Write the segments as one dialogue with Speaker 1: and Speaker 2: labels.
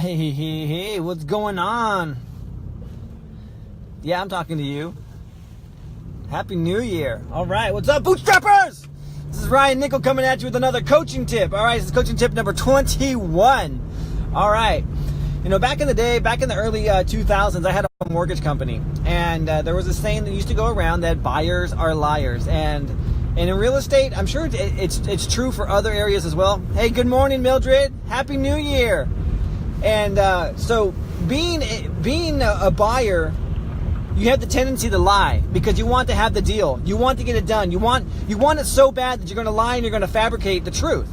Speaker 1: Hey, what's going on? Yeah, I'm talking to you. Happy New Year. All right, what's up, Bootstrappers? This is Ryan Nickel coming at you with another coaching tip. All right, this is coaching tip number 21. All right. You know, back in the day, back in the early 2000s, I had a mortgage company. And there was a saying that used to go around that buyers are liars. And in real estate, I'm sure it's true for other areas as well. Hey, good morning, Mildred. Happy New Year. And so being a buyer, you have the tendency to lie because you want to have the deal. You want to get it done. You want it so bad that you're going to lie and you're going to fabricate the truth.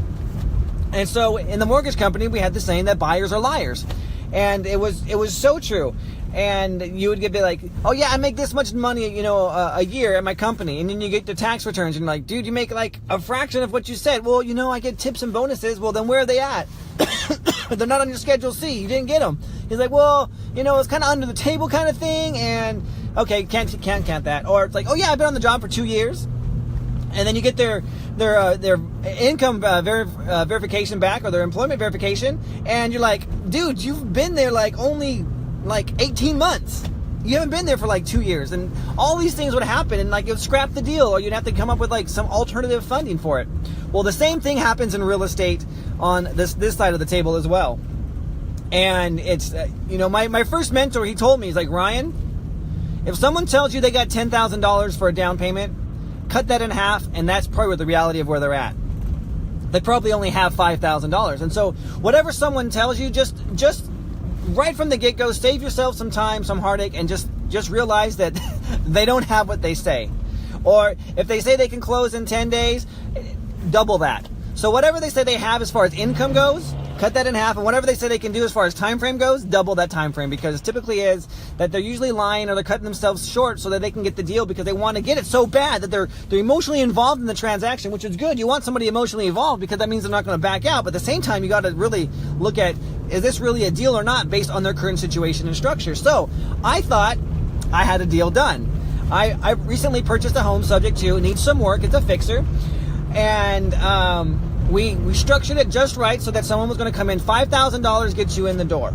Speaker 1: And so in the mortgage company, we had the saying that buyers are liars. And it was so true. And you would be like, oh yeah, I make this much money, a year at my company. And then you get the tax returns and you're like, dude, you make like a fraction of what you said. Well, I get tips and bonuses. Well, then where are they at? They're not on your Schedule C. You didn't get them. He's like, well, it's kind of under the table kind of thing. And okay, can't count that. Or it's like, oh yeah, I've been on the job for 2 years. And then you get their income verification back or their employment verification. And you're like, dude, you've been there only 18 months. You haven't been there for 2 years. And all these things would happen and it would scrap the deal, or you'd have to come up with some alternative funding for it. Well, the same thing happens in real estate on this side of the table as well. And it's, my first mentor, he told me, he's like, Ryan, if someone tells you they got $10,000 for a down payment, cut that in half, and that's probably the reality of where they're at. They probably only have $5,000. And so whatever someone tells you, just right from the get-go, save yourself some time, some heartache, and just realize that they don't have what they say. Or if they say they can close in 10 days, double that. So whatever they say they have as far as income goes, cut that in half, and whatever they say they can do as far as time frame goes, double that time frame, because typically is that they're usually lying or they're cutting themselves short so that they can get the deal because they want to get it so bad that they're emotionally involved in the transaction, which is good. You want somebody emotionally involved because that means they're not going to back out. But at the same time, you got to really look at, is this really a deal or not based on their current situation and structure? So I thought I had a deal done. I recently purchased a home subject to, it needs some work. It's a fixer. And we structured it just right so that someone was going to come in. $5,000 gets you in the door.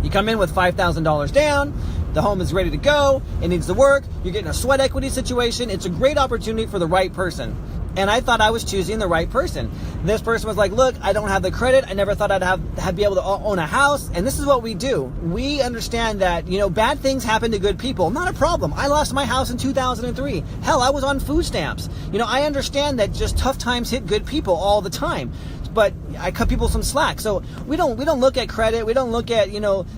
Speaker 1: You come in with $5,000 down. The home is ready to go. It needs the work. You're getting a sweat equity situation. It's a great opportunity for the right person. And I thought I was choosing the right person. This person was like, look, I don't have the credit. I never thought I'd be able to own a house. And this is what we do. We understand that, bad things happen to good people. Not a problem. I lost my house in 2003. Hell, I was on food stamps. I understand that just tough times hit good people all the time. But I cut people some slack. So we don't look at credit. We don't look at,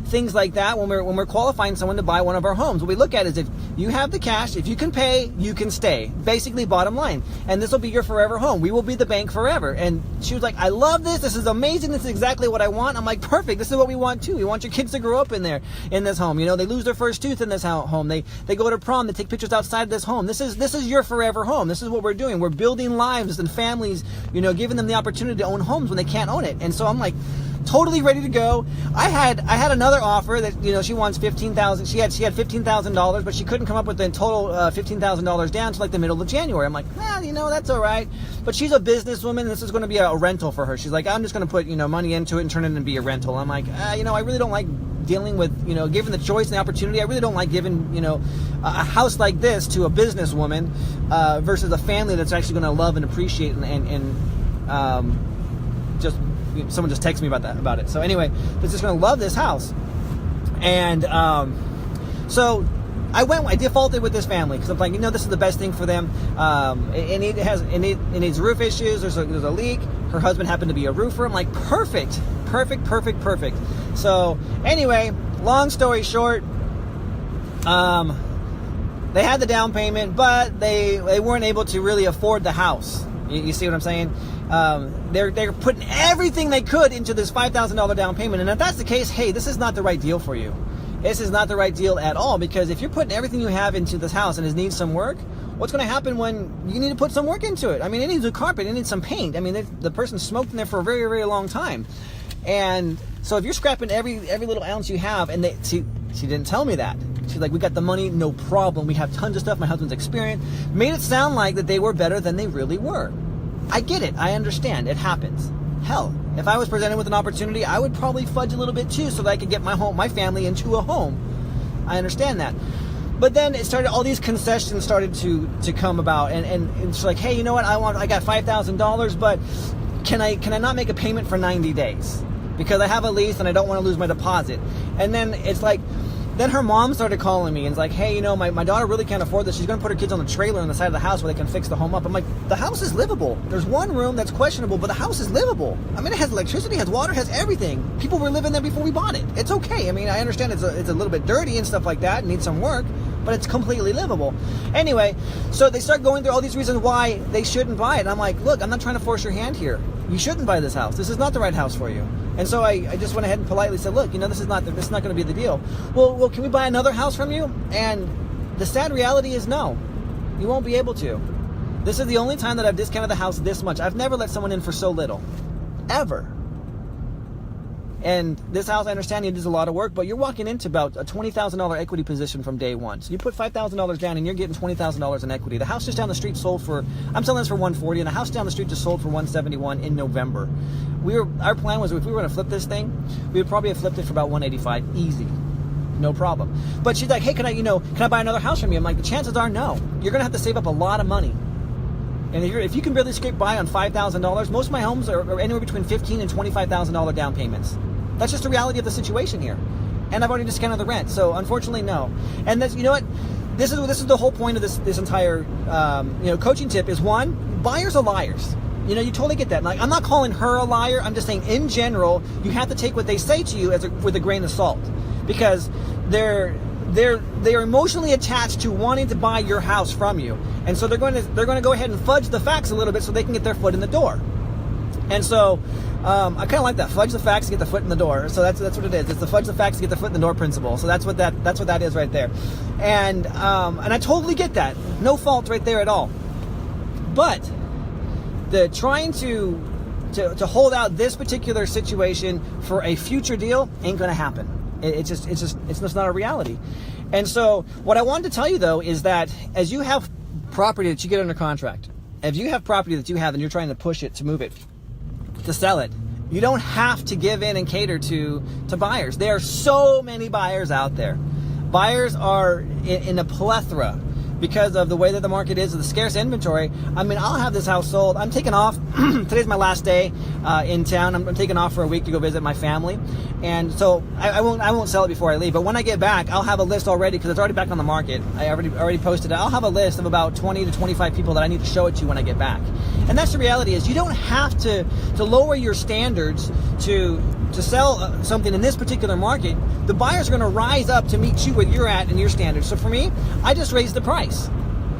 Speaker 1: things like that when we're qualifying someone to buy one of our homes. What we look at is if you have the cash, if you can pay, you can stay. Basically, bottom line. And this will be your forever home. We will be the bank forever. And she was like, I love this. This is amazing. This is exactly what I want. I'm like, perfect. This is what we want too. We want your kids to grow up in this home. They lose their first tooth in this home. They go to prom. They take pictures outside this home. This is your forever home. This is what we're doing. We're building lives and families, giving them the opportunity to own homes when they can't own it. And so I'm like totally ready to go. I had another offer that she wants $15,000. She had $15,000, but she couldn't come up with the total $15,000 down to the middle of January. I'm like, that's all right. But she's a businesswoman, and this is going to be a rental for her. She's like, I'm just going to put money into it and turn it into be a rental. I'm like, I really don't like dealing with given the choice and the opportunity. I really don't like giving a house like this to a businesswoman versus a family that's actually going to love and appreciate and just someone just texted me about it. So anyway, they're just going to love this house. And so I defaulted with this family because I'm like, this is the best thing for them. It needs roof issues. There's a leak. Her husband happened to be a roofer. I'm like, perfect. So anyway, long story short, they had the down payment, but they weren't able to really afford the house. You see what I'm saying? They're putting everything they could into this $5,000 down payment. And if that's the case, hey, this is not the right deal for you. This is not the right deal at all, because if you're putting everything you have into this house and it needs some work, what's going to happen when you need to put some work into it? I mean, it needs a carpet, it needs some paint. I mean, the person smoked in there for a very, very long time. And so if you're scrapping every little ounce you have, and she didn't tell me that. She's like, we got the money, no problem. We have tons of stuff. My husband's experienced. Made it sound like that they were better than they really were. I get it. I understand. It happens. Hell, if I was presented with an opportunity, I would probably fudge a little bit too so that I could get my family into a home. I understand that. But then all these concessions started to come about, and it's like, hey, you know what? I got $5,000, but can I not make a payment for 90 days? Because I have a lease and I don't want to lose my deposit. And then it's like, then her mom started calling me and it's like, hey, you know, my daughter really can't afford this. She's going to put her kids on the trailer on the side of the house where they can fix the home up. I'm like, the house is livable. There's one room that's questionable, but the house is livable. I mean, it has electricity, has water, has everything. People were living there before we bought it. It's okay. I mean, I understand it's a little bit dirty and stuff like that, and needs some work, but it's completely livable. Anyway, so they start going through all these reasons why they shouldn't buy it. And I'm like, look, I'm not trying to force your hand here. You shouldn't buy this house. This is not the right house for you. And so I just went ahead and politely said, look, you know, this is not going to be the deal. Well, can we buy another house from you? And the sad reality is no, you won't be able to. This is the only time that I've discounted the house this much. I've never let someone in for so little, ever. And this house, I understand it is a lot of work, but you're walking into about a $20,000 equity position from day one. So you put $5,000 down and you're getting $20,000 in equity. The house just down the street sold for, I'm selling this for $140, and the house down the street just sold for $171 in November. Our plan was, if we were going to flip this thing, we would probably have flipped it for about $185, easy, no problem. But she's like, hey, can I buy another house from you? I'm like, the chances are no. You're going to have to save up a lot of money. And if you can barely scrape by on $5,000, most of my homes are anywhere between $15,000 and $25,000 down payments. That's just the reality of the situation here. And I've already discounted the rent, so unfortunately, no. And that's, you know what? This is the whole point of this entire coaching tip is, one, buyers are liars. You know, you totally get that. Like, I'm not calling her a liar. I'm just saying, in general, you have to take what they say to you with a grain of salt, because they're emotionally attached to wanting to buy your house from you, and so they're going to go ahead and fudge the facts a little bit so they can get their foot in the door. And so I kind of like that, fudge the facts to get the foot in the door. So that's what it is. It's the fudge the facts to get the foot in the door principle. So that's what that is right there. And I totally get that. No fault right there at all. But the trying to hold out this particular situation for a future deal ain't going to happen. It's just not a reality. And so what I wanted to tell you, though, is that as you have property that you get under contract, if you have property that you have and you're trying to push it, to move it, to sell it, you don't have to give in and cater to buyers. There are so many buyers out there. Buyers are in a plethora because of the way that the market is, the scarce inventory. I mean, I'll have this house sold. I'm taking off. Today's my last day in town. I'm taking off for a week to go visit my family, and so I won't sell it before I leave. But when I get back, I'll have a list already, because it's already back on the market. I already posted it. I'll have a list of about 20 to 25 people that I need to show it to when I get back. And that's the reality, is you don't have to lower your standards to sell something in this particular market. The buyers are going to rise up to meet you where you're at and your standards. So for me, I just raised the price.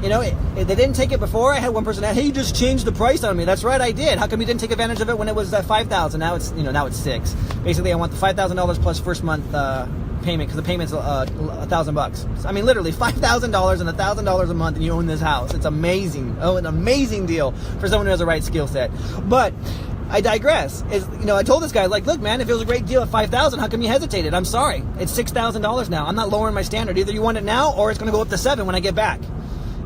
Speaker 1: You know, they didn't take it before. I had one person, hey, you just changed the price on me. That's right, I did. How come you didn't take advantage of it when it was $5,000? Now it's $6,000. Basically, I want the $5,000 plus first month payment, because the payment's $1,000. I mean, literally $5,000 and $1,000 a month, and you own this house. It's amazing. Oh, an amazing deal for someone who has the right skill set. But I digress. I told this guy, like, look, man, if it was a great deal at $5,000, how come you hesitated? I'm sorry. It's $6,000 now. I'm not lowering my standard. Either you want it now, or it's going to go up to $7,000 when I get back.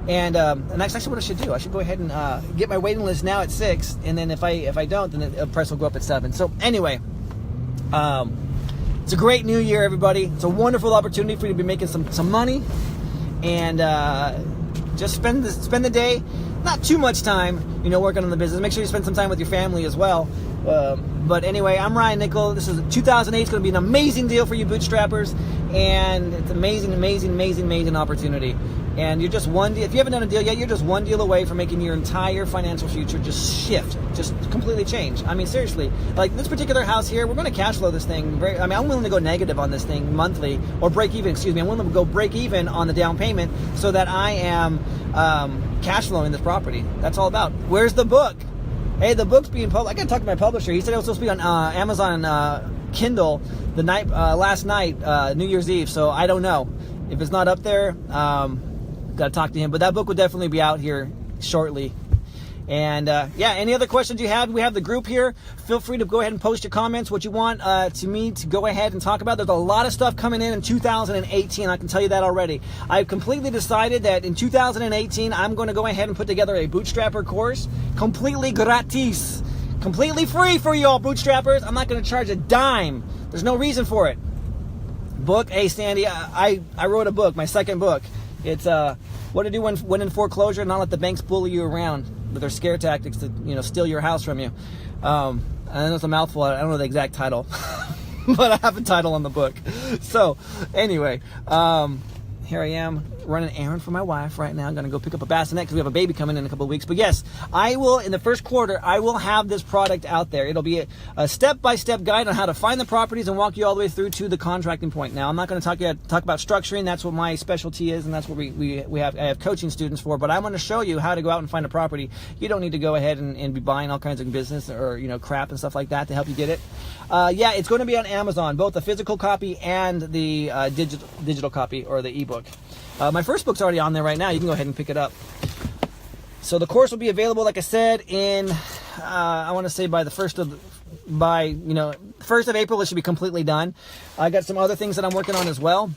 Speaker 1: And that's actually what I should do. I should go ahead and get my waiting list now at $6,000, and then if I don't, then the price will go up at $7,000. So anyway, it's a great new year, everybody. It's a wonderful opportunity for you to be making some money, and just spend the day. Not too much time, working on the business. Make sure you spend some time with your family as well. But anyway, I'm Ryan Nickel. This is 2008. It's going to be an amazing deal for you bootstrappers, and it's amazing, amazing, amazing, amazing opportunity. And you're just one deal. If you haven't done a deal yet, you're just one deal away from making your entire financial future just completely change. I mean, seriously, like this particular house here, we're going to cash flow this thing. I'm willing to go negative on this thing monthly, or break even. I'm willing to go break even on the down payment so that I am cash flowing this property. That's all about. Where's the book? Hey, the book's being published. I got to talk to my publisher. He said it was supposed to be on Amazon Kindle last night, New Year's Eve. So I don't know if it's not up there. Got to talk to him, but that book will definitely be out here shortly. And any other questions you have, we have the group here. Feel free to go ahead and post your comments, what you want me to go ahead and talk about. There's a lot of stuff coming in 2018. I can tell you that already. I've completely decided that in 2018, I'm going to go ahead and put together a bootstrapper course, completely gratis. completely free for you all bootstrappers. I'm not going to charge a dime. The's no reason for it. Book, hey Sandy, I wrote a book, my second book. It's what to do when in foreclosure and not let the banks bully you around with their scare tactics to steal your house from you. I know it's a mouthful. I don't know the exact title, but I have a title on the book. So anyway, here I am running an errand for my wife right now. I'm going to go pick up a bassinet because we have a baby coming in a couple of weeks. But yes, I will, in the first quarter, I will have this product out there. It'll be a step-by-step guide on how to find the properties and walk you all the way through to the contracting point. Now, I'm not going to talk about structuring. That's what my specialty is, and that's what I have coaching students for. But I'm going to show you how to go out and find a property. You don't need to go ahead and be buying all kinds of business or crap and stuff like that to help you get it. Yeah, it's going to be on Amazon, both the physical copy and the digital copy or the ebook. My first book's already on there right now. You can go ahead and pick it up. So the course will be available, like I said, in I want to say by the 1st of April. It should be completely done. I got some other things that I'm working on as well.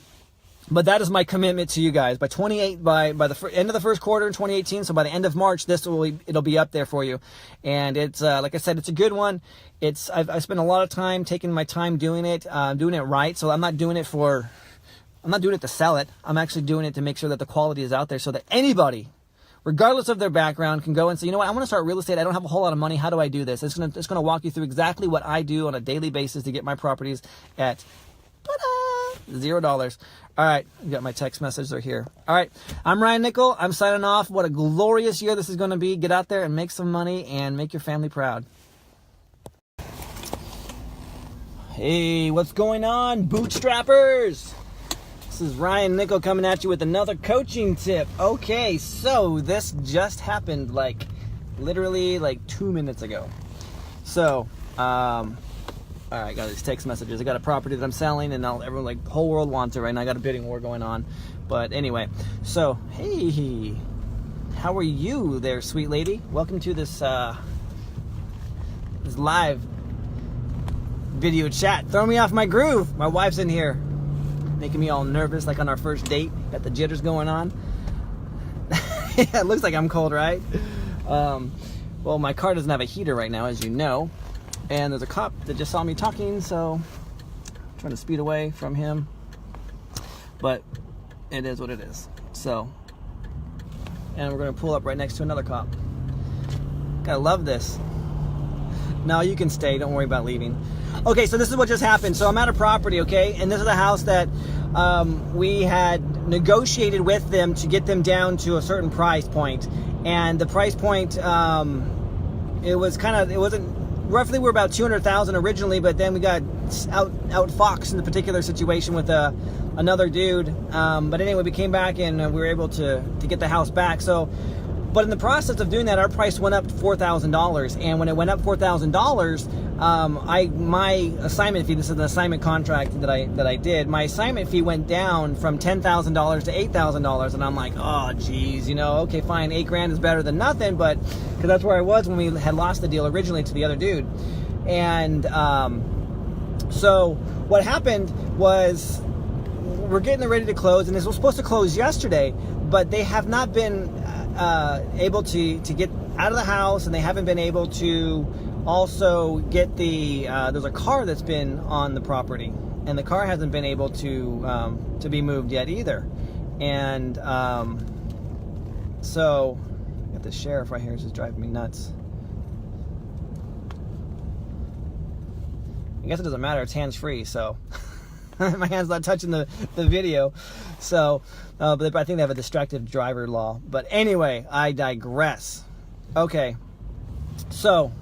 Speaker 1: But that is my commitment to you guys. By the end of the first quarter in 2018, so by the end of March, it'll be up there for you. And it's like I said, it's a good one. I've spent a lot of time taking my time doing it right. So I'm not doing it to sell it. I'm actually doing it to make sure that the quality is out there so that anybody, regardless of their background, can go and say, you know what, I want to start real estate. I don't have a whole lot of money. How do I do this? It's going to walk you through exactly what I do on a daily basis to get my properties at $0. All right, you got my text message. They're here. All right, I'm Ryan Nickel. I'm signing off. What a glorious year this is going to be. Get out there and make some money and make your family proud. Hey, what's going on, bootstrappers? This is Ryan Nickel coming at you with another coaching tip. Okay, so this just happened literally 2 minutes ago. So, all right, I got these text messages. I got a property that I'm selling, and now everyone, the whole world wants it right now. I got a bidding war going on. But anyway, so, hey, how are you there, sweet lady? Welcome to this live video chat. Throw me off my groove. My wife's in here, making me all nervous, like on our first date. Got the jitters going on. Yeah, it looks like I'm cold, right? Well, my car doesn't have a heater right now, as you know. And there's a cop that just saw me talking, so I'm trying to speed away from him. But it is what it is. So, and we're going to pull up right next to another cop. Gotta love this. No, you can stay. Don't worry about leaving. Okay, so this is what just happened. So I'm at a property, okay? And this is a house that we had negotiated with them to get them down to a certain price point. And the price point, it wasn't, roughly we're about $200,000 originally, but then we got outfoxed in the particular situation with another dude. But anyway, we came back and we were able to get the house back. So, but in the process of doing that, our price went up to $4,000. And when it went up $4,000, my assignment fee, this is an assignment contract that I did, my assignment fee went down from $10,000 to $8,000. And I'm like, oh, geez, okay, fine, $8,000 is better than nothing, but because that's where I was when we had lost the deal originally to the other dude. And so what happened was we're getting ready to close, and this was supposed to close yesterday, but they have not been able to get out of the house, and they haven't been able to also get there's a car that's been on the property, and the car hasn't been able to be moved yet either. And so got the sheriff right here, just driving me nuts. I guess it doesn't matter, it's hands-free, so my hand's not touching the video. So, but I think they have a distracted driver law. But anyway, I digress. Okay, so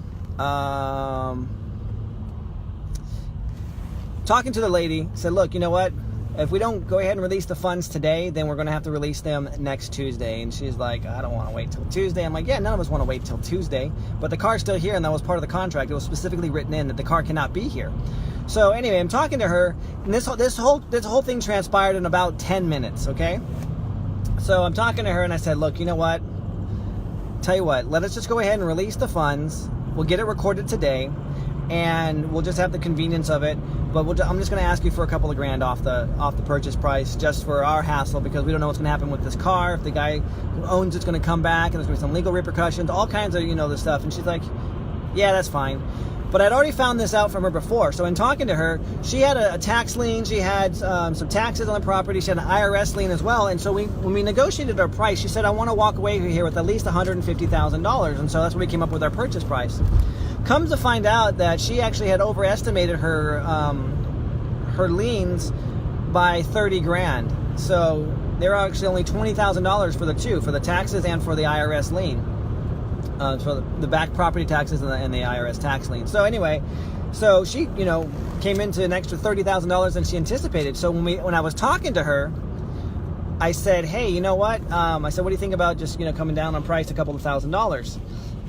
Speaker 1: talking to the lady, said, look, you know what? If we don't go ahead and release the funds today, then we're going to have to release them next Tuesday. And she's like, I don't want to wait till Tuesday. I'm like, yeah, none of us want to wait till Tuesday. But the car's still here, and that was part of the contract. It was specifically written in that the car cannot be here. So anyway, I'm talking to her, and this whole thing transpired in about 10 minutes, okay? So I'm talking to her, and I said, look, you know what? Tell you what, let us just go ahead and release the funds. We'll get it recorded today, and we'll just have the convenience of it. But I'm just going to ask you for a couple of grand off the purchase price, just for our hassle, because we don't know what's going to happen with this car. If the guy who owns it's going to come back, and there's going to be some legal repercussions, all kinds of this stuff. And she's like, yeah, that's fine. But I'd already found this out from her before. So in talking to her, she had a tax lien. She had some taxes on the property. She had an IRS lien as well. And so when we negotiated our price, she said, I want to walk away here with at least $150,000. And so that's when we came up with our purchase price. Comes to find out that she actually had overestimated her liens by 30 grand. So they were actually only $20,000 for the two, for the taxes and for the IRS lien. So the back property taxes and the IRS tax lien. So anyway, so she, came into an extra $30,000 than she anticipated. So when I was talking to her, I said, hey, you know what? I said, what do you think about just, coming down on price a couple of $1,000s?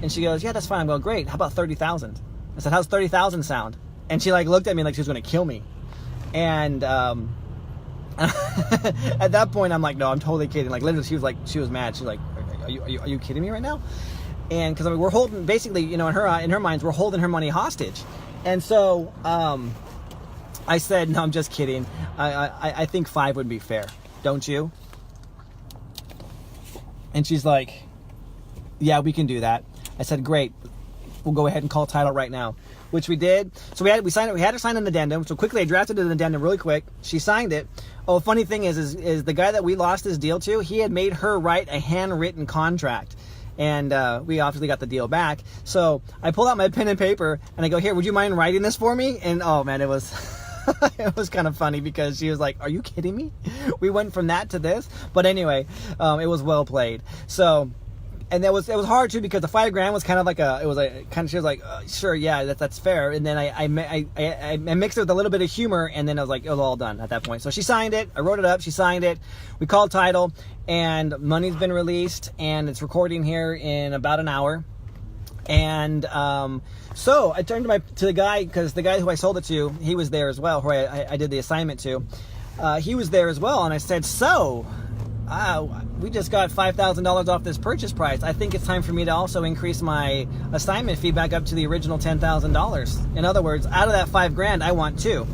Speaker 1: And she goes, yeah, that's fine. I'm going, great. How about 30,000? I said, how's 30,000 sound? And she looked at me like she was going to kill me. And at that point, I'm like, no, I'm totally kidding. Literally, she was mad. She's like, are you kidding me right now? And because we're holding, basically, in her minds, we're holding her money hostage. And so I said, no, I'm just kidding. I think 5 would be fair. Don't you? And she's like, yeah, we can do that. I said, great. We'll go ahead and call title right now, which we did. So we had to sign an addendum. So quickly, I drafted an addendum really quick. She signed it. Oh, funny thing is the guy that we lost this deal to, he had made her write a handwritten contract. And we obviously got the deal back. So I pulled out my pen and paper and I go, here, would you mind writing this for me? And oh man, it was it was kind of funny because she was like, are you kidding me? We went from that to this. But anyway, it was well played. So, and it was hard too because the 5 grand was kind of she was like, sure, yeah, that's fair. And then I mixed it with a little bit of humor, and then I was like, it was all done at that point. So she signed it. I wrote it up. She signed it. We called title, and money's been released, and it's recording here in about an hour. And so I turned to the guy, because the guy who I sold it to, he was there as well, who I did the assignment to. He was there as well, and I said, so we just got $5,000 off this purchase price. I think it's time for me to also increase my assignment fee back up to the original $10,000. In other words, out of that 5 grand, I want 2.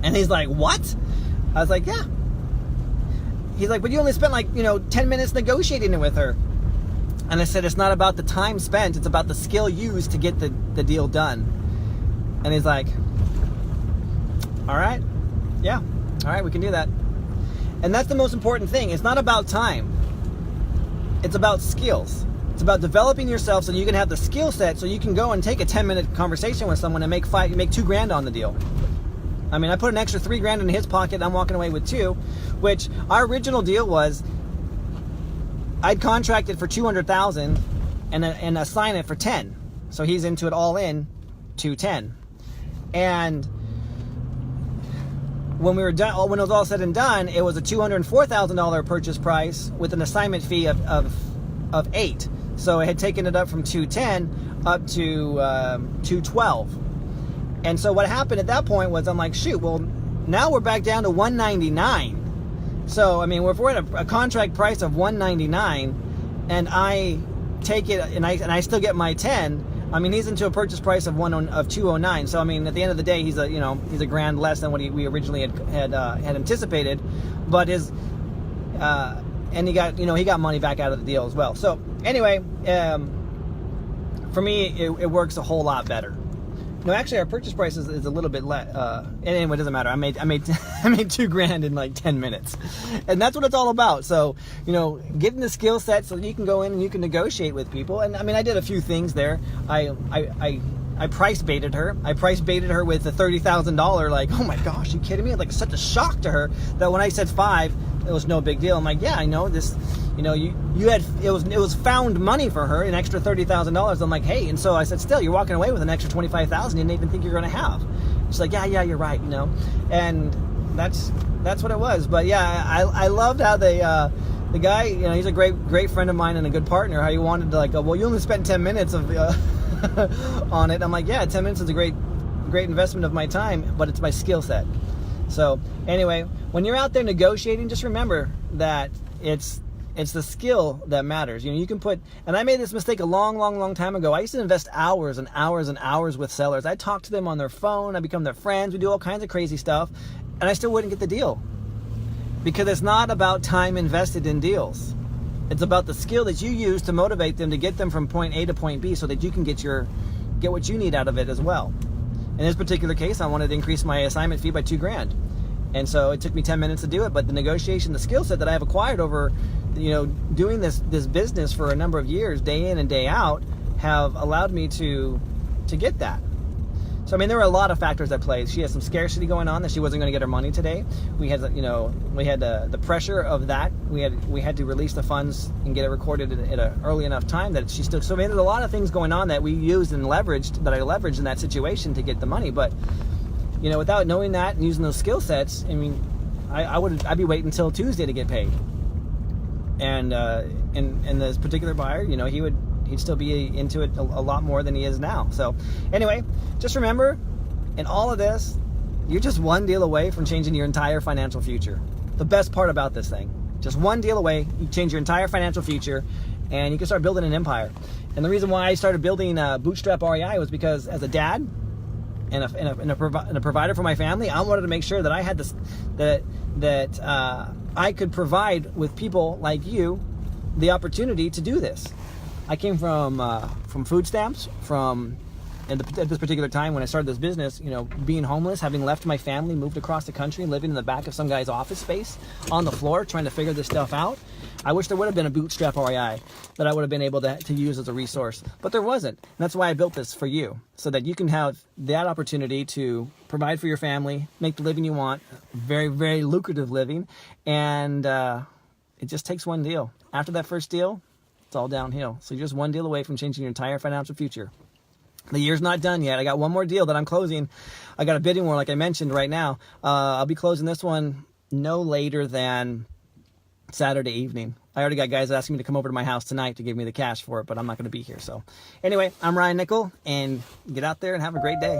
Speaker 1: And he's like, what? I was like, yeah. He's like, but you only spent 10 minutes negotiating it with her. And I said, it's not about the time spent, it's about the skill used to get the deal done. And he's like, all right, yeah, all right, we can do that. And that's the most important thing. It's not about time. It's about skills. It's about developing yourself so you can have the skill set so you can go and take a 10-minute conversation with someone and make 2 grand on the deal. I mean, I put an extra 3 grand in his pocket and I'm walking away with 2, which our original deal was I'd contracted for $200,000 and assign it for 10. So he's into it all in, 210. And when we were done, when it was all said and done, it was a $204,000 purchase price with an assignment fee of 8. So it had taken it up from 210 up to 212. And so what happened at that point was I'm like, shoot, well, now we're back down to 199. So I mean, if we're at a contract price of 199, and I take it and I still get my 10. I mean, he's into a purchase price of 209. So I mean, at the end of the day, he's a grand less than what we originally had anticipated. But his and he got money back out of the deal as well. So anyway, for me, it works a whole lot better. No, actually, our purchase price is a little bit less. Anyway, it doesn't matter. I made $2 grand in 10 minutes, and that's what it's all about. So, getting the skill set so that you can go in and you can negotiate with people. And I mean, I did a few things there. I price baited her. I price baited her with the $30,000. Like, oh my gosh, you kidding me? Like, such a shock to her that when I said 5, it was no big deal. I'm like, yeah, I know this. It was found money for her, an extra $30,000. I'm like, hey, and so I said, still, you're walking away with an extra $25,000 you didn't even think you're going to have. She's like, yeah, you're right, and that's what it was. But yeah, I loved how the guy, he's a great friend of mine and a good partner. How he wanted to well, you only spent 10 minutes of on it. I'm like, yeah, 10 minutes is a great investment of my time, but it's my skill set. So anyway, when you're out there negotiating, just remember that it's the skill that matters. You can put, and I made this mistake a long time ago. I used to invest hours and hours and hours with sellers. I talk to them on their phone. I become their friends. We do all kinds of crazy stuff, and I still wouldn't get the deal because it's not about time invested in deals. It's about the skill that you use to motivate them to get them from point A to point B so that you can get your get what you need out of it as well. In this particular case, I wanted to increase my assignment fee by $2,000. And so it took me 10 minutes to do it, but the negotiation, the skill set that I have acquired over, doing this business for a number of years, day in and day out, have allowed me to get that. So, I mean, there were a lot of factors at play. She had some scarcity going on that she wasn't going to get her money today. We had, the pressure of that. We had to release the funds and get it recorded at an early enough time that she still. So, I mean, there's a lot of things going on that we used and leveraged, that I leveraged in that situation to get the money. But, without knowing that and using those skill sets, I mean, I'd be waiting until Tuesday to get paid. And this particular buyer, he'd still be into it a lot more than he is now. So anyway, just remember, in all of this, you're just one deal away from changing your entire financial future. The best part about this thing, just one deal away, you change your entire financial future, and you can start building an empire. And the reason why I started building Bootstrap REI was because as a dad and a provider for my family, I wanted to make sure that I had this, that I could provide with people like you the opportunity to do this. I came from food stamps, at this particular time when I started this business, being homeless, having left my family, moved across the country, living in the back of some guy's office space on the floor, trying to figure this stuff out. I wish there would have been a Bootstrap REI that I would have been able to use as a resource, but there wasn't. And that's why I built this for you, so that you can have that opportunity to provide for your family, make the living you want, very, very lucrative living, and it just takes one deal. After that first deal, it's all downhill. So you're just one deal away from changing your entire financial future. The year's not done yet. I got one more deal that I'm closing. I got a bidding war, like I mentioned, right now. I'll be closing this one no later than Saturday evening. I already got guys asking me to come over to my house tonight to give me the cash for it, but I'm not going to be here. So anyway, I'm Ryan Nickel, and get out there and have a great day.